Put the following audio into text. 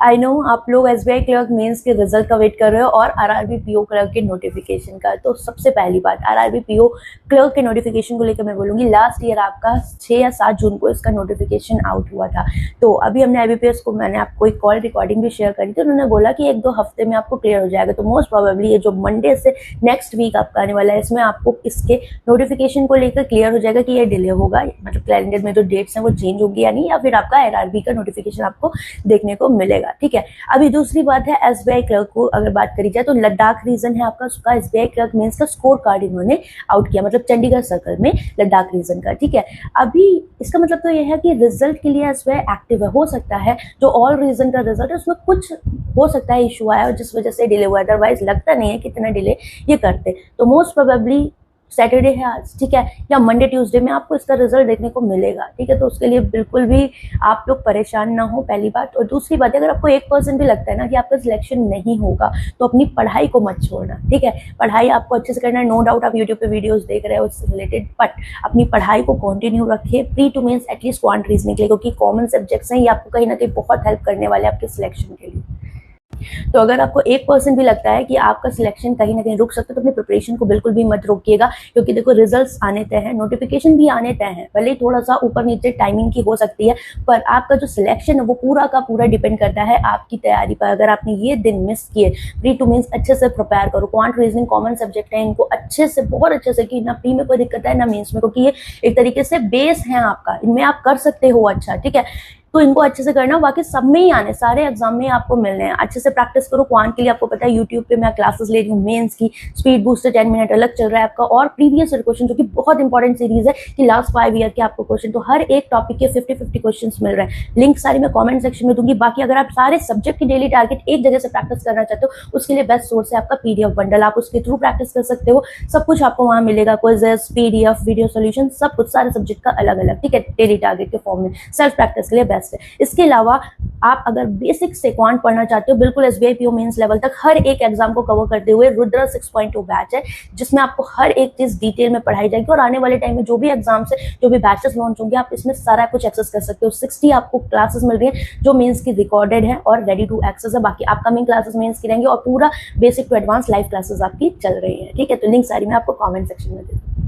I know आप लोग SBI clerk mains के रिजल्ट का वेट कर रहे हो और आरआरबी पीओ क्लर्क के नोटिफिकेशन का। तो सबसे पहली बात, आरआरबी पीओ क्लर्क के नोटिफिकेशन को लेकर मैं बोलूँगी, लास्ट ईयर आपका 6 या 7 जून को इसका नोटिफिकेशन आउट हुआ था। तो अभी हमने आईबीपीएस को, मैंने आपको एक कॉल रिकॉर्डिंग भी शेयर करी थी, उन्होंने बोला कि 1-2 हफ्ते में आपको क्लियर हो जाएगा। तो मोस्ट प्रोबेबली ये जो मंडे से नेक्स्ट वीक आपका आने वाला है, इसमें आपको इसके नोटिफिकेशन को लेकर क्लियर हो जाएगा कि ये डिले होगा, मतलब कैलेंडर में जो डेट्स हैं वो चेंज होगी या नहीं, या फिर आपका आरआरबी का नोटिफिकेशन आपको देखने को मिलेगा। ठीक है, अभी दूसरी बात है एसबीआई क्लर्क को अगर बात करी जाए तो लद्दाख रीजन है आपका, उसका एसबीआई क्लर्क मेंस का स्कोर कार्ड इन्होंने आउट किया, मतलब चंडीगढ़ सर्कल में लद्दाख रीजन का। ठीक है, अभी इसका मतलब तो यह है कि रिजल्ट के लिए एसबीआई एक्टिव है। हो सकता है जो ऑल रीजन का रिजल्ट है उसमें कुछ हो सकता है इशू आया और जिस वजह से डिले हुआ, अदरवाइज लगता नहीं है कितना डिले ये करते। तो मोस्ट प्रोबेबली सैटरडे है आज, ठीक है, या मंडे ट्यूसडे में आपको इसका रिजल्ट देखने को मिलेगा। ठीक है, तो उसके लिए बिल्कुल भी आप लोग परेशान ना हो, पहली बात। और दूसरी बात, अगर आपको 1% भी लगता है ना कि आपका सिलेक्शन नहीं होगा तो अपनी पढ़ाई को मत छोड़ना। ठीक है, पढ़ाई आपको अच्छे से करना है, नो डाउट आप यूट्यूब पे वीडियोस देख रहे हो उससे रिलेटेड, बट अपनी पढ़ाई को कंटिन्यू रखिए pre to mains at least quant reasoning के लिए, क्योंकि कॉमन सब्जेक्ट्स हैं, ये आपको कहीं ना कहीं बहुत हेल्प करने वाले हैं आपके सिलेक्शन के लिए। तो अगर आपको 1% भी लगता है कि आपका सिलेक्शन कहीं ना कहीं रुक सकता है तो अपनी प्रिपरेशन को बिल्कुल भी मत रोकिएगा, क्योंकि देखो रिजल्ट्स आने तय हैं, नोटिफिकेशन भी आने तय हैं, भले ही थोड़ा सा ऊपर नीचे टाइमिंग की हो सकती है, पर आपका जो सिलेक्शन है वो पूरा का पूरा डिपेंड करता है आपकी तैयारी पर। अगर आपने ये दिन मिस किए, प्री टू मीन्स अच्छे से प्रिपेयर करो, क्वांट रीजनिंग कॉमन सब्जेक्ट है, इनको अच्छे से, बहुत अच्छे से, कि ना प्री में कोई दिक्कत है ना मीन्स में, क्योंकि ये एक तरीके से बेस है आपका, इनमें आप कर सकते हो अच्छा। ठीक है, तो इनको अच्छे से करना, बाकी सब में ही आने, सारे एग्जाम में आपको मिलने हैं। अच्छे से प्रैक्टिस करो। क्वांट के लिए आपको पता है यूट्यूब पे मैं क्लासेस ले रही हूँ, मेंस की स्पीड बूस्टर 10 मिनट अलग चल रहा है आपका, और प्रीवियस ईयर क्वेश्चन जो कि बहुत इंपॉर्टेंट सीरीज है कि लास्ट 5 ईयर के आपको क्वेश्चन, तो हर एक टॉपिक के 50-50 क्वेश्चन मिल रहे हैं। लिंक सारी मैं कॉमेंट सेक्शन में दूंगी। बाकी अगर आप सारे सब्जेक्ट की डेली टारगेट एक जगह से प्रैक्टिस करना चाहते हो, उसके लिए बेस्ट सोर्स है आपका पीडीएफ बंडल, आप उसके थ्रू प्रैक्टिस कर सकते हो। सब कुछ आपको वहां मिलेगा, क्विज़ेस, पीडीएफ, वीडियो सोल्यूशन, सब कुछ सारे सब्जेक्ट का अलग अलग। ठीक है, डेली टारगेट के फॉर्म में सेल्फ प्रैक्टिस के लिए बेस्ट है। इसके अलावा आप अगर बेसिक से क्वांट पढ़ना चाहते हो, बिल्कुल एसबीआई पीओ मेंस लेवल तक हर एक एग्जाम को कवर करते हुए रुद्रा 6.2 बैच है, जिसमें आपको हर एक चीज डिटेल में पढ़ाई जाएगी, और आने वाले टाइम में जो भी एग्जाम्स है, जो भी बैचेस लॉन्च होंगे, आप इसमें सारा कुछ एक्सेस कर सकते हो। 60 आपको क्लासेस मिल रही है जो मेंस की रिकॉर्डेड है और रेडी टू एक्सेस है। बाकी अपकमिंग क्लासेस मेंस की रहेंगी और पूरा basic to advance live classes आपकी चल रही है। ठीक है, तो लिंक सारी मैं आपको कॉमेंट सेक्शन में दे दूँ।